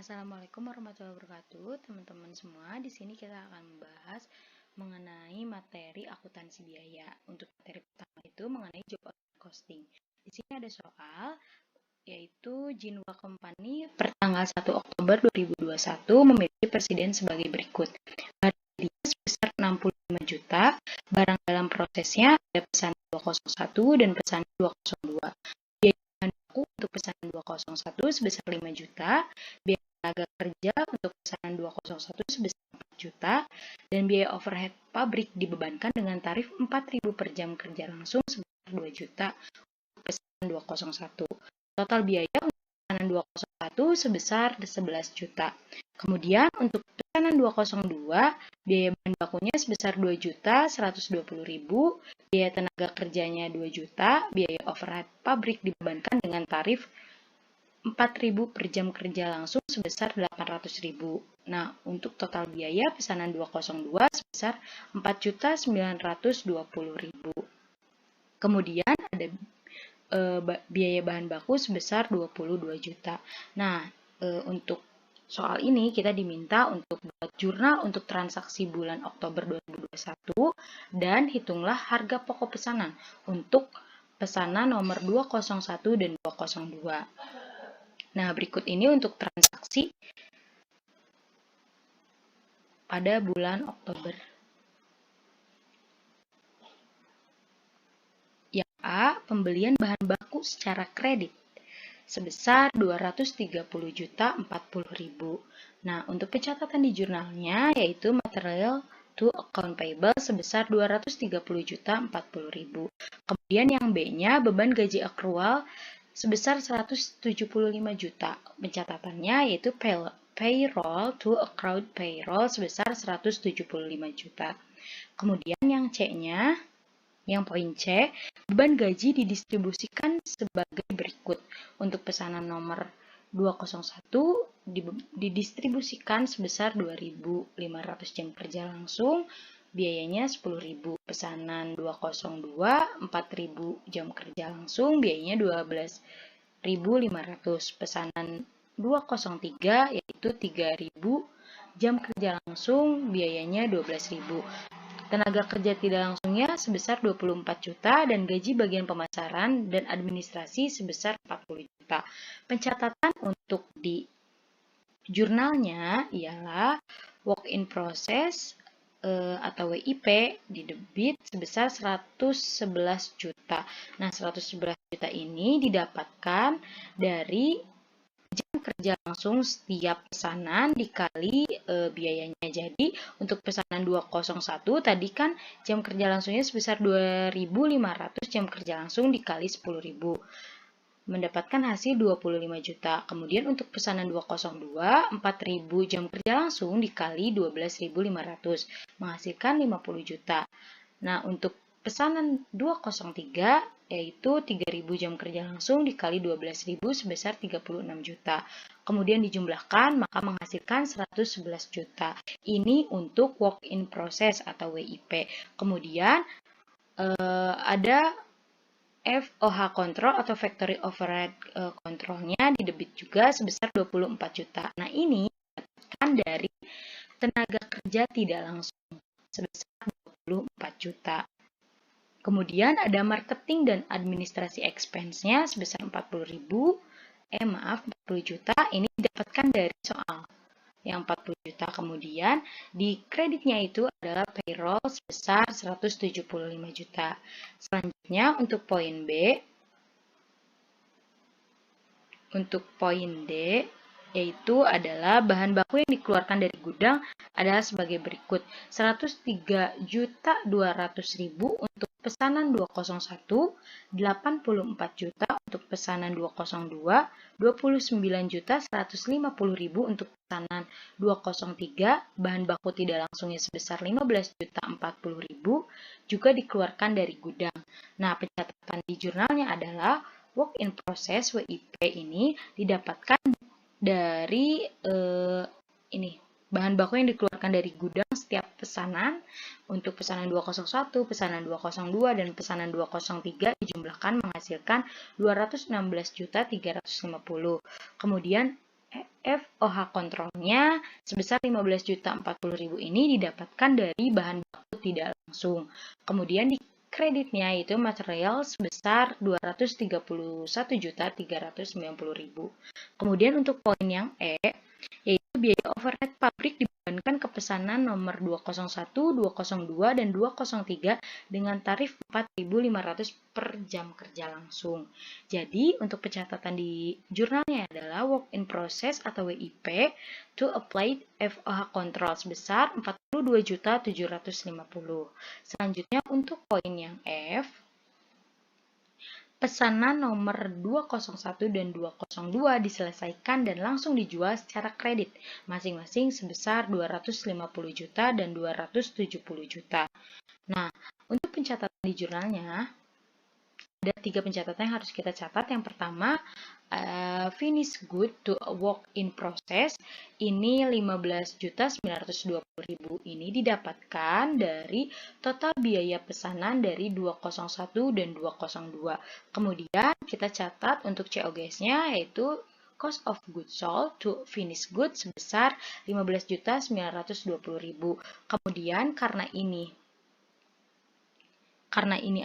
Assalamualaikum warahmatullahi wabarakatuh, teman-teman semua. Di sini kita akan membahas mengenai materi akuntansi biaya. Untuk materi pertama itu mengenai job order costing. Di sini ada soal yaitu Jinwa Company per tanggal 1 Oktober 2021 memiliki presiden sebagai berikut. Barang sebesar 65 juta, barang dalam prosesnya ada pesanan 201 dan pesanan 202. Biaya bahan baku untuk pesanan 201 sebesar 5 juta, biaya tenaga kerja untuk pesanan 201 sebesar 4 juta, dan biaya overhead pabrik dibebankan dengan tarif 4.000 per jam kerja langsung sebesar 2 juta untuk pesanan 201. Total biaya untuk pesanan 201 sebesar 11 juta. Kemudian untuk pesanan 202, biaya bahan bakunya sebesar 2 juta 120.000, biaya tenaga kerjanya 2 juta, biaya overhead pabrik dibebankan dengan tarif 4.000 per jam kerja langsung sebesar 800.000. Nah, untuk total biaya pesanan 202 sebesar 4.920.000. Kemudian ada biaya bahan baku sebesar 22 juta. Nah, untuk soal ini kita diminta untuk buat jurnal untuk transaksi bulan Oktober 2021 dan hitunglah harga pokok pesanan untuk pesanan nomor 201 dan 202. Nah, berikut ini untuk transaksi pada bulan Oktober. Yang A, pembelian bahan baku secara kredit sebesar 230.040.000. Nah, untuk pencatatan di jurnalnya yaitu material to account payable sebesar 230.040.000. Kemudian yang B-nya beban gaji akrual sebesar 175 juta. Pencatatannya yaitu payroll to accrued payroll sebesar 175 juta. Kemudian yang C-nya, yang poin C, beban gaji didistribusikan sebagai berikut. Untuk pesanan nomor 201 didistribusikan sebesar 2.500 jam kerja langsung, biayanya 10.000. Pesanan 202, 4.000 jam kerja langsung, biayanya 12.500. Pesanan 203 yaitu 3.000 jam kerja langsung, biayanya 12.000. Tenaga kerja tidak langsungnya sebesar 24 juta dan gaji bagian pemasaran dan administrasi sebesar 40 juta. Pencatatan untuk di jurnalnya ialah work in process atau WIP di debit sebesar 111 juta. Nah, 111 juta ini didapatkan dari jam kerja langsung setiap pesanan dikali biayanya. Jadi, untuk pesanan 201 tadi kan jam kerja langsungnya sebesar 2.500 jam kerja langsung dikali 10.000. Mendapatkan hasil 25 juta. Kemudian untuk pesanan 202, 4.000 jam kerja langsung dikali 12.500 menghasilkan 50 juta. Nah, untuk pesanan 203 yaitu 3.000 jam kerja langsung dikali 12.000 sebesar 36 juta. Kemudian dijumlahkan maka menghasilkan 111 juta. Ini untuk work in process atau WIP. Kemudian ada FOH control atau factory overhead controlnya di debit juga sebesar 24 juta. Nah, ini didapatkan dari tenaga kerja tidak langsung sebesar 24 juta. Kemudian ada marketing dan administrasi expense-nya sebesar 40 juta. Ini didapatkan dari soal yang 40 juta. Kemudian di kreditnya itu adalah payroll sebesar 175 juta. Selanjutnya untuk poin B, untuk poin D, yaitu adalah bahan baku yang dikeluarkan dari gudang adalah sebagai berikut. 103.200.000 untuk pesanan 201, 84 juta untuk pesanan 202, 29.150.000 untuk pesanan 203, bahan baku tidak langsungnya sebesar 15.040.000 juga dikeluarkan dari gudang. Nah, pencatatan di jurnalnya adalah work in process WIP ini didapatkan dari bahan baku yang dikeluarkan dari gudang setiap pesanan. Untuk pesanan 201, pesanan 202, dan pesanan 203 dijumlahkan menghasilkan 216.350. Kemudian FOH kontrolnya sebesar 15.040.000 ini didapatkan dari bahan baku tidak langsung. Kemudian di kreditnya itu material sebesar 231.390.000. Kemudian untuk poin yang E, yaitu biaya overhead pabrik dibebankan ke pesanan nomor 201, 202, dan 203 dengan tarif 4.500 per jam kerja langsung. Jadi, untuk pencatatan di jurnalnya adalah work in process atau WIP to apply FOH control sebesar 42.750. Selanjutnya untuk poin yang F, pesanan nomor 201 dan 202 diselesaikan dan langsung dijual secara kredit, masing-masing sebesar 250 juta dan 270 juta. Nah, untuk pencatatan di jurnalnya, ada 3 pencatatan yang harus kita catat. Yang pertama, finish good to a work in process, ini 15.920.000 ini didapatkan dari total biaya pesanan dari 201 dan 202. Kemudian kita catat untuk COGS-nya yaitu cost of goods sold to finished good sebesar 15.920.000. Kemudian karena ini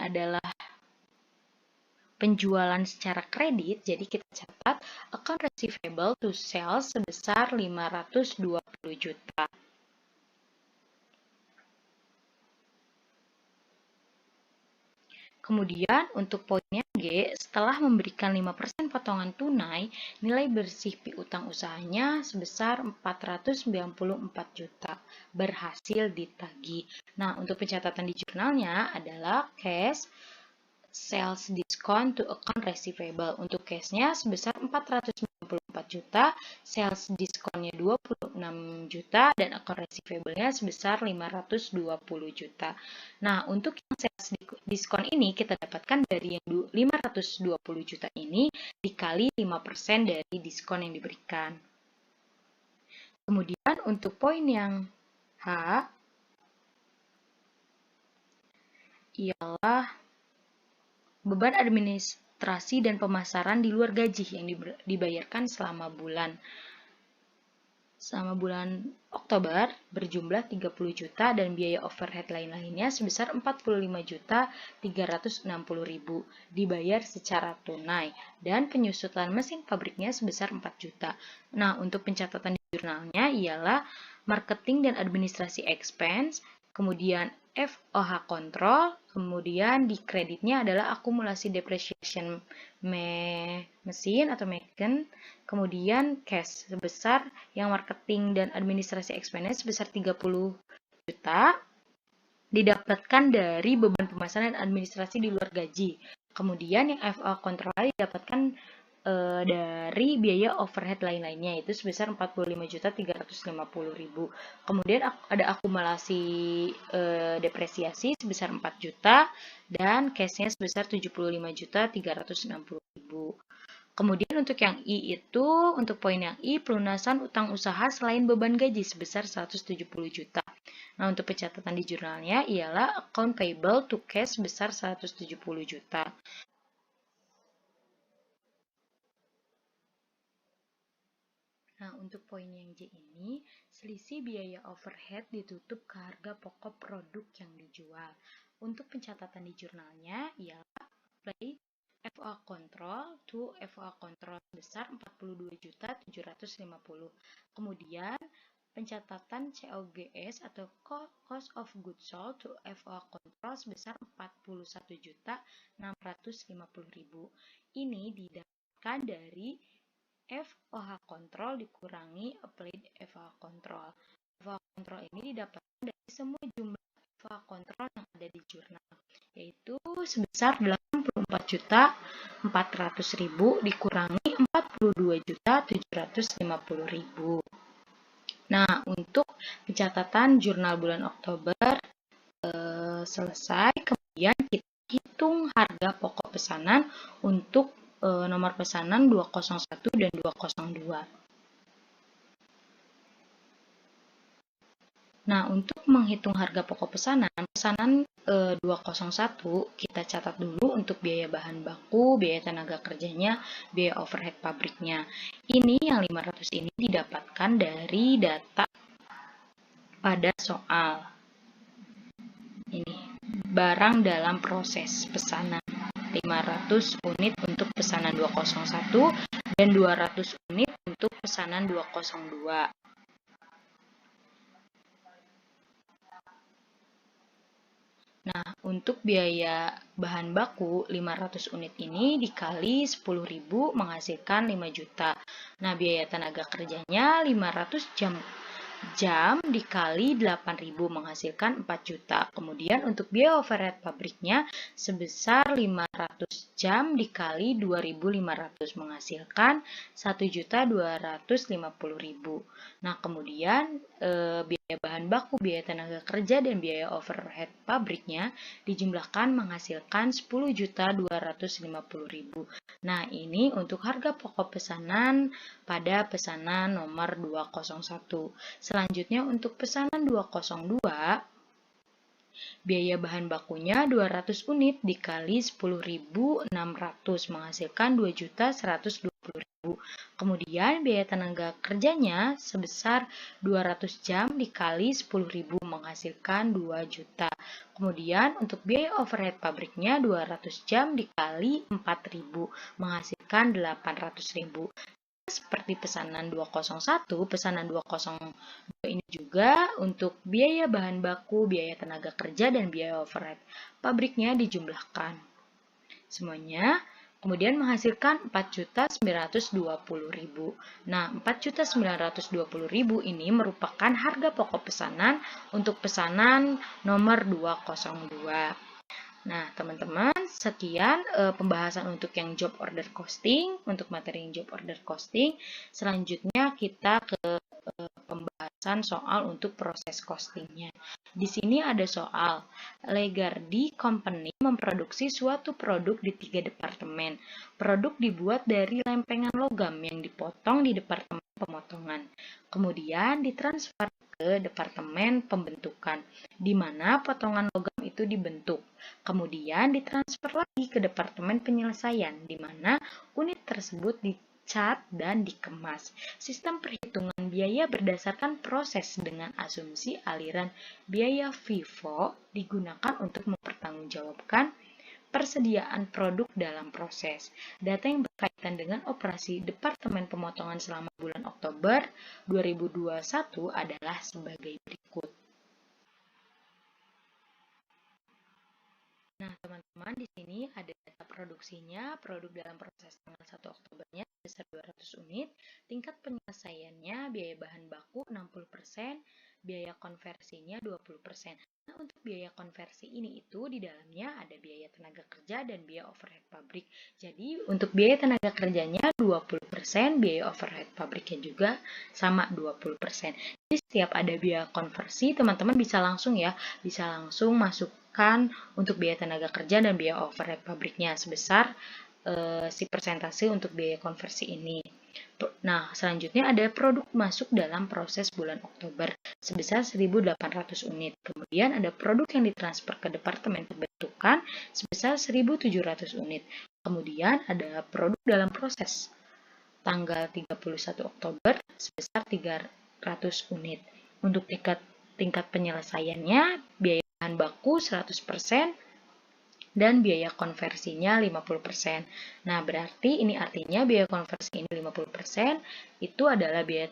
adalah penjualan secara kredit, jadi kita catat account receivable to sales sebesar 520 juta. Kemudian untuk poinnya G, setelah memberikan 5% potongan tunai, nilai bersih piutang usahanya sebesar 494 juta berhasil ditagih. Nah, untuk pencatatan di jurnalnya adalah cash sales discount to account receivable. Untuk cash-nya sebesar 494 juta, sales discount-nya 26 juta, dan account receivable-nya sebesar 520 juta. Nah, untuk yang sales diskon ini kita dapatkan dari yang 520 juta ini dikali 5% dari diskon yang diberikan. Kemudian untuk poin yang H ialah beban administrasi dan pemasaran di luar gaji yang dibayarkan selama bulan Oktober berjumlah 30 juta dan biaya overhead lain-lainnya sebesar 45.360.000 dibayar secara tunai dan penyusutan mesin pabriknya sebesar 4 juta. Nah, untuk pencatatan di jurnalnya ialah marketing dan administrasi expense, kemudian FOH control, kemudian di kreditnya adalah akumulasi depreciation mesin atau meken, kemudian cash sebesar yang marketing dan administrasi expense sebesar 30 juta didapatkan dari beban pemasaran dan administrasi di luar gaji. Kemudian yang FOH control didapatkan dari biaya overhead lain-lainnya itu sebesar 45.350.000. Kemudian ada akumulasi depresiasi sebesar 4 juta dan cash-nya sebesar 75.360.000. Kemudian untuk yang I itu, untuk poin yang I, pelunasan utang usaha selain beban gaji sebesar 170 juta. Nah, untuk pencatatan di jurnalnya ialah account payable to cash sebesar 170 juta. Nah, untuk poin yang J ini, selisih biaya overhead ditutup ke harga pokok produk yang dijual. Untuk pencatatan di jurnalnya ialah apply FOH control to FOH control sebesar 42.750. Kemudian pencatatan COGS atau cost of goods sold to FOH control sebesar 41.650.000. Ini didapatkan dari FOH control dikurangi applied FOH control. FOH control ini didapatkan dari semua jumlah FOH control yang ada di jurnal, yaitu sebesar 84.400.000 dikurangi 42.750.000. Nah, untuk pencatatan jurnal bulan Oktober selesai. Kemudian kita hitung harga pokok pesanan untuk nomor pesanan 201 dan 202. Nah, untuk menghitung harga pokok pesanan 201 kita catat dulu untuk biaya bahan baku, biaya tenaga kerjanya, biaya overhead pabriknya. Ini yang 500 ini didapatkan dari data pada soal. Ini, barang dalam proses pesanan. 500 unit untuk pesanan 201 dan 200 unit untuk pesanan 202. Nah, untuk biaya bahan baku 500 unit ini dikali 10.000 menghasilkan 5 juta. Nah, biaya tenaga kerjanya 500 jam dikali 8.000 menghasilkan 4 juta. Kemudian untuk biaya overhead pabriknya sebesar 500 jam dikali 2.500 menghasilkan 1.250.000. Nah, kemudian biaya bahan baku, biaya tenaga kerja, dan biaya overhead pabriknya dijumlahkan menghasilkan 10.250.000. Nah, ini untuk harga pokok pesanan pada pesanan nomor 201. Selanjutnya untuk pesanan 202, biaya bahan bakunya 200 unit dikali 10.600 menghasilkan 2.120.000. Kemudian biaya tenaga kerjanya sebesar 200 jam dikali 10.000 menghasilkan 2 juta. Kemudian untuk biaya overhead pabriknya 200 jam dikali 4.000 menghasilkan 800.000. Seperti pesanan 201, pesanan 202 ini juga untuk biaya bahan baku, biaya tenaga kerja, dan biaya overhead pabriknya dijumlahkan. Semuanya kemudian menghasilkan 4.920.000. Nah, 4.920.000 ini merupakan harga pokok pesanan untuk pesanan nomor 202. Nah, teman-teman, sekian pembahasan untuk yang job order costing, untuk materi yang job order costing. Selanjutnya kita ke pembahasan soal untuk proses costingnya. Di sini ada soal, Legardi Company memproduksi suatu produk di 3 departemen. Produk dibuat dari lempengan logam yang dipotong di departemen pemotongan. Kemudian ditransfer ke departemen pembentukan, di mana potongan logam itu dibentuk. Kemudian ditransfer lagi ke departemen penyelesaian, di mana unit tersebut dicat dan dikemas. Sistem perhitungan biaya berdasarkan proses dengan asumsi aliran biaya FIFO digunakan untuk mempertanggungjawabkan persediaan produk dalam proses. Data yang berkaitan dengan operasi Departemen Pemotongan selama bulan Oktober 2021 adalah sebagai berikut. Nah, teman-teman, di sini ada data produksinya, produk dalam proses tanggal 1 Oktobernya sebesar 200 unit, tingkat penyelesaiannya, biaya bahan baku 60%, biaya konversinya 20%. Nah, untuk biaya konversi ini itu di dalamnya ada biaya tenaga kerja dan biaya overhead pabrik. Jadi, untuk biaya tenaga kerjanya 20%, biaya overhead pabriknya juga sama 20%. Jadi, setiap ada biaya konversi, teman-teman bisa langsung masukkan untuk biaya tenaga kerja dan biaya overhead pabriknya sebesar si persentase untuk biaya konversi ini. Nah, selanjutnya ada produk masuk dalam proses bulan Oktober sebesar 1.800 unit. Kemudian ada produk yang ditransfer ke departemen pembentukan sebesar 1.700 unit. Kemudian ada produk dalam proses tanggal 31 Oktober sebesar 300 unit. Untuk tingkat penyelesaiannya, biaya bahan baku 100%, dan biaya konversinya 50%. Nah, berarti ini artinya biaya konversi ini 50%, itu adalah biaya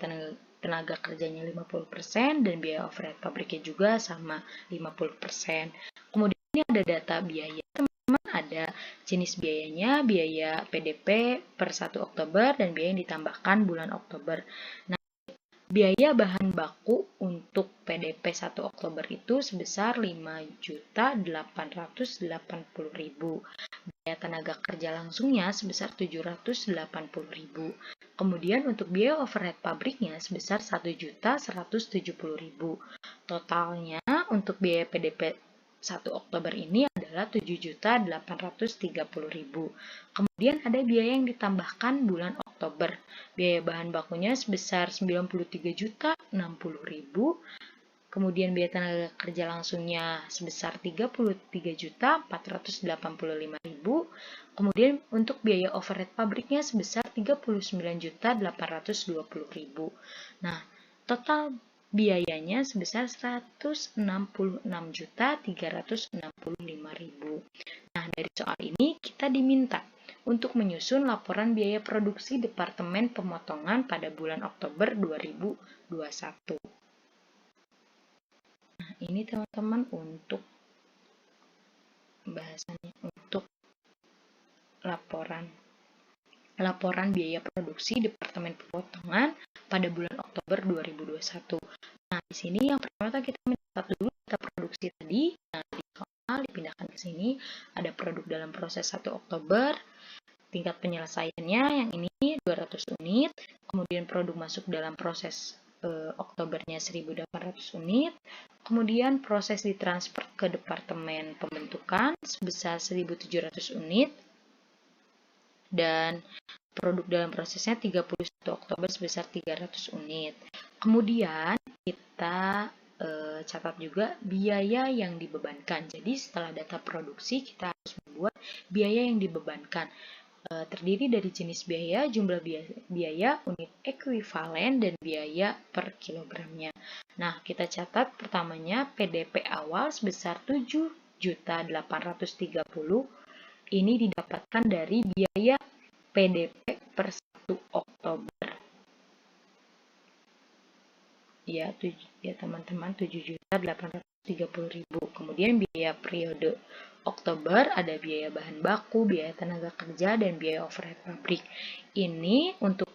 tenaga kerjanya 50%, dan biaya overhead pabriknya juga sama 50%. Kemudian ini ada data biaya, teman-teman, ada jenis biayanya, biaya PDP per 1 Oktober, dan biaya yang ditambahkan bulan Oktober. Nah, biaya bahan baku untuk PDP 1 Oktober itu sebesar 5.880.000. Biaya tenaga kerja langsungnya sebesar 780.000. Kemudian untuk biaya overhead pabriknya sebesar 1.170.000. Totalnya untuk biaya PDP 1 Oktober ini adalah 7.830.000. Kemudian ada biaya yang ditambahkan bulan Oktober. Biaya bahan bakunya sebesar 93.060.000. Kemudian biaya tenaga kerja langsungnya sebesar 33.485.000. Kemudian untuk biaya overhead pabriknya sebesar 39.820.000. Nah, total biayanya sebesar 166.365.000. Nah, dari soal ini kita diminta untuk menyusun laporan biaya produksi Departemen Pemotongan pada bulan Oktober 2021. Nah, ini teman-teman untuk bahasannya untuk laporan biaya produksi Departemen Pemotongan pada bulan Oktober 2021. Nah, di sini yang pertama kita mencatat dulu data produksi tadi. Nah, dipindahkan ke sini ada produk dalam proses 1 Oktober, tingkat penyelesaiannya yang ini 200 unit, kemudian produk masuk dalam proses Oktobernya 1.800 unit, kemudian proses ditransfer ke Departemen Pembentukan sebesar 1.700 unit, dan produk dalam prosesnya 31 Oktober sebesar 300 unit. Kemudian kita catat juga biaya yang dibebankan. Jadi setelah data produksi kita harus membuat biaya yang dibebankan. Terdiri dari jenis biaya, jumlah biaya, unit ekuivalen, dan biaya per kilogramnya. Nah, kita catat pertamanya PDP awal sebesar 7.830.000. Ini didapatkan dari biaya PDP per 1 Oktober. Ya teman-teman, 7.830.000. Kemudian biaya periode Oktober ada biaya bahan baku, biaya tenaga kerja, dan biaya overhead pabrik. Ini untuk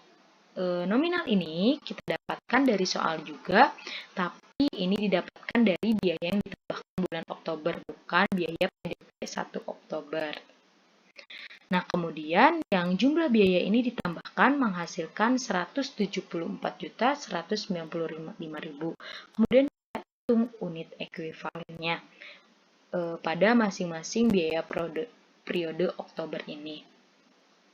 nominal ini kita dapatkan dari soal juga, tapi ini didapatkan dari biaya yang ditambahkan bulan Oktober, bukan biaya PDP 1 Oktober. Nah, kemudian yang jumlah biaya ini ditambahkan menghasilkan 174.195.000. Kemudian kita hitung unit ekuivalennya pada masing-masing biaya periode Oktober ini.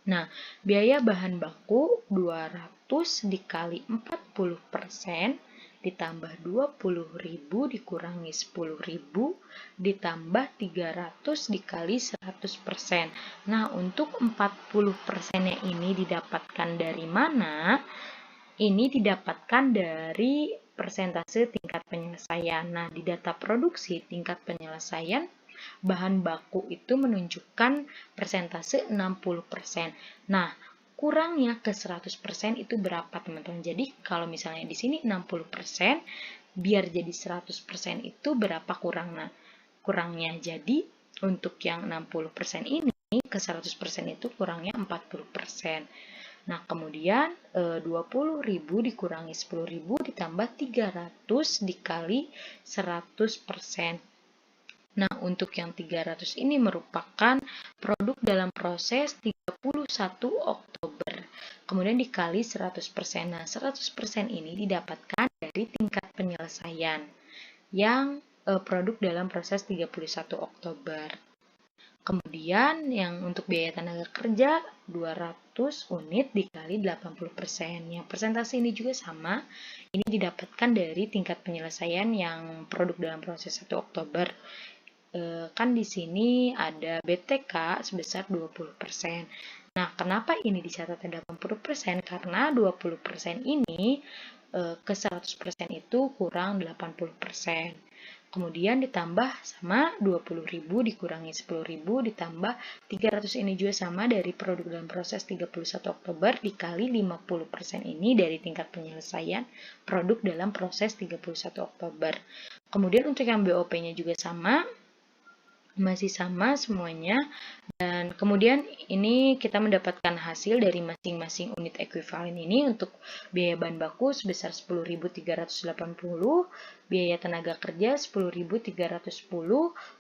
Nah, biaya bahan baku 200 dikali 40% ditambah 20.000 dikurangi 10.000 ditambah 300 dikali 100%. Nah, untuk 40%-nya ini didapatkan dari mana? Ini didapatkan dari persentase tingkat penyelesaian. Nah, di data produksi tingkat penyelesaian bahan baku itu menunjukkan persentase 60%. Nah, kurangnya ke 100% itu berapa, teman-teman? Jadi, kalau misalnya di sini 60%, biar jadi 100% itu berapa kurangnya? Jadi, untuk yang 60% ini, ke 100% itu kurangnya 40%. Nah, kemudian 20.000 dikurangi 10.000 ditambah 300 dikali 100%. Nah, untuk yang 300 ini merupakan produk dalam proses 31 Oktober. Kemudian dikali 100%. Nah, 100% ini didapatkan dari tingkat penyelesaian yang produk dalam proses 31 Oktober. Kemudian yang untuk biaya tenaga kerja 200 unit dikali 80%. Yang persentase ini juga sama. Ini didapatkan dari tingkat penyelesaian yang produk dalam proses 1 Oktober. Kan di sini ada BTK sebesar 20%. Nah, kenapa ini dicatat 80%? Karena 20% ini ke 100% itu kurang 80%. Kemudian ditambah sama 20.000 dikurangi 10.000 ditambah 300 ini juga sama dari produk dalam proses 31 Oktober dikali 50% ini dari tingkat penyelesaian produk dalam proses 31 Oktober. Kemudian untuk yang BOP-nya juga sama, masih sama semuanya, dan kemudian ini kita mendapatkan hasil dari masing-masing unit ekuivalen ini. Untuk biaya bahan baku sebesar 10.380, biaya tenaga kerja 10.310,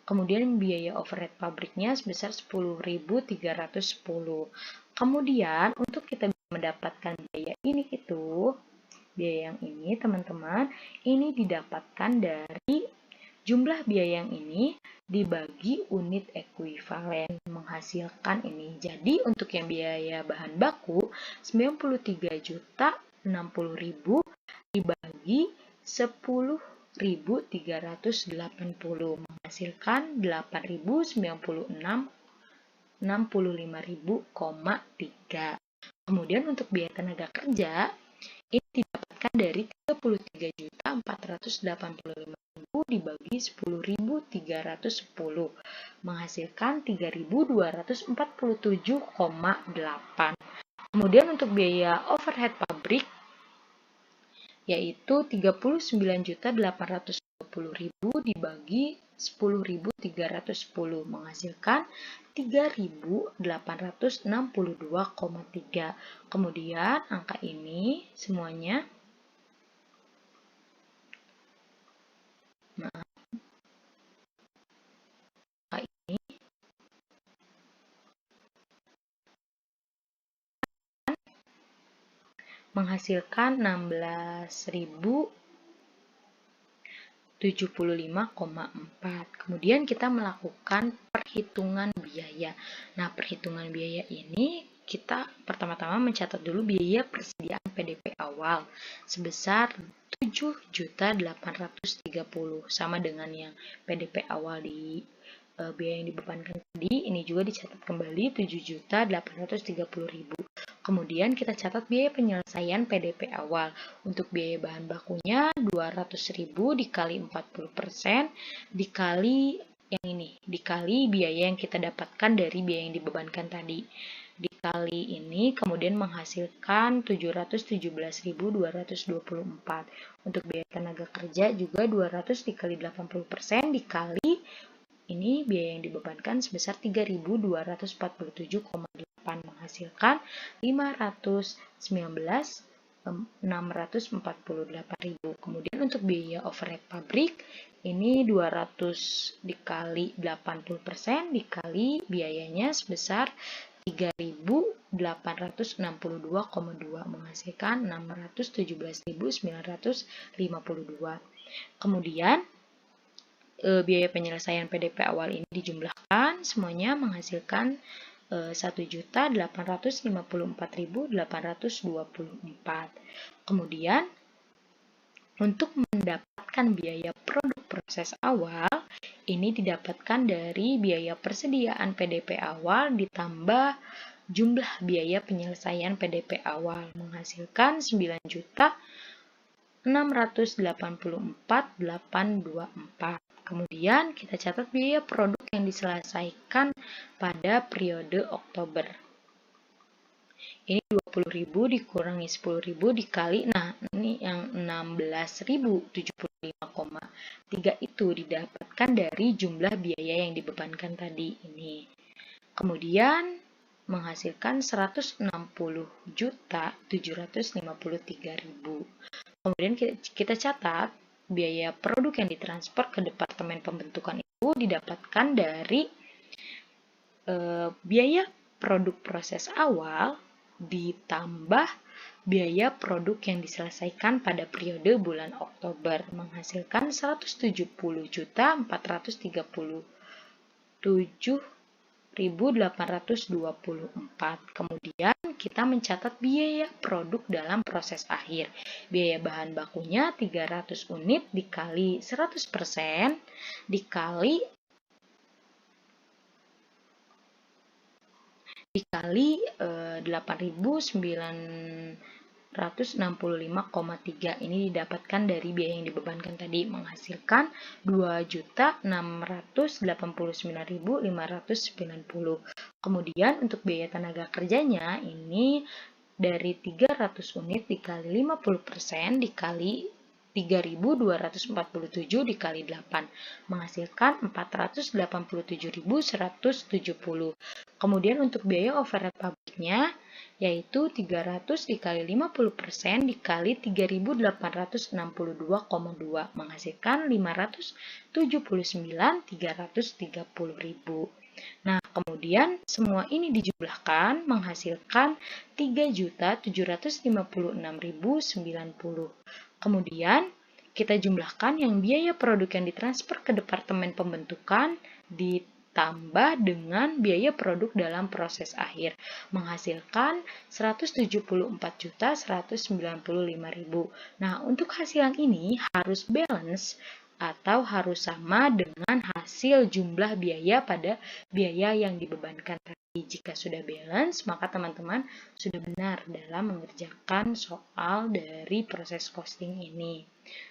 kemudian biaya overhead pabriknya sebesar 10.310. Kemudian untuk kita mendapatkan biaya ini biaya yang ini teman-teman, ini didapatkan dari jumlah biaya yang ini dibagi unit ekuivalen menghasilkan ini. Jadi untuk yang biaya bahan baku 93.060.000 dibagi 10 menghasilkan 8.096.65.000,3. Kemudian untuk biaya tenaga kerja ini didapatkan dari 33.485.000 dibagi 10.310 menghasilkan 3.247,8. Kemudian untuk biaya overhead pabrik yaitu 39.820.000 dibagi 10.310 menghasilkan 3.862,3. Kemudian angka ini semuanya menghasilkan 16.075,4. Kemudian kita melakukan perhitungan biaya. Nah, perhitungan biaya ini kita pertama-tama mencatat dulu biaya persediaan PDP awal sebesar 7.830 sama dengan yang PDP awal di biaya yang dibebankan tadi, ini juga dicatat kembali 7.830.000. Kemudian kita catat biaya penyelesaian PDP awal. Untuk biaya bahan bakunya 200.000 dikali 40% dikali yang ini, dikali biaya yang kita dapatkan dari biaya yang dibebankan tadi. Dikali ini kemudian menghasilkan 717.224. Untuk biaya tenaga kerja juga 200 dikali 80% dikali ini biaya yang dibebankan sebesar 3.247,8 menghasilkan 519.648.000. Kemudian untuk biaya overhead pabrik ini 200 dikali 80% dikali biayanya sebesar 3.862,2 menghasilkan 617.952. Kemudian biaya penyelesaian PDP awal ini dijumlahkan, semuanya menghasilkan 1.854.824. Kemudian, untuk mendapatkan biaya produk proses awal, ini didapatkan dari biaya persediaan PDP awal ditambah jumlah biaya penyelesaian PDP awal, menghasilkan 9.684.824. Kemudian kita catat biaya produk yang diselesaikan pada periode Oktober. Ini 20.000 dikurangi 10.000 dikali, nah ini yang 16.075,3 itu didapatkan dari jumlah biaya yang dibebankan tadi ini. Kemudian menghasilkan 160.753.000. Kemudian kita catat biaya produk yang ditransfer ke Departemen Pembentukan itu didapatkan dari biaya produk proses awal ditambah biaya produk yang diselesaikan pada periode bulan Oktober menghasilkan 170.437.824. Kemudian kita mencatat biaya produk dalam proses akhir. Biaya bahan bakunya 300 unit dikali 100% dikali 8.965,3. Ini didapatkan dari biaya yang dibebankan tadi menghasilkan 2.689.590. Kemudian untuk biaya tenaga kerjanya ini dari 300 unit dikali 50% dikali 3.247 dikali 8 menghasilkan 487.170. Kemudian untuk biaya overhead pabriknya yaitu 300 dikali 50% dikali 3.862,2 menghasilkan 579.330.000. Nah, kemudian semua ini dijumlahkan menghasilkan 3.756.090. Kemudian kita jumlahkan yang biaya produk yang ditransfer ke Departemen Pembentukan ditambah dengan biaya produk dalam proses akhir, menghasilkan Rp174.195.000. Nah, untuk hasil yang ini harus balance atau harus sama dengan hasil jumlah biaya pada biaya yang dibebankan tadi. Jika sudah balance, maka teman-teman sudah benar dalam mengerjakan soal dari proses costing ini.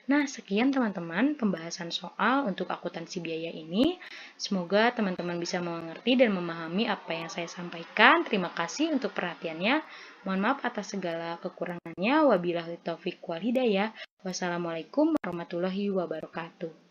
Nah, sekian teman-teman pembahasan soal untuk akuntansi biaya ini. Semoga teman-teman bisa mengerti dan memahami apa yang saya sampaikan. Terima kasih untuk perhatiannya. Mohon maaf atas segala kekurangannya. Wabillahi taufiq wal hidayah. Wassalamualaikum warahmatullahi wabarakatuh.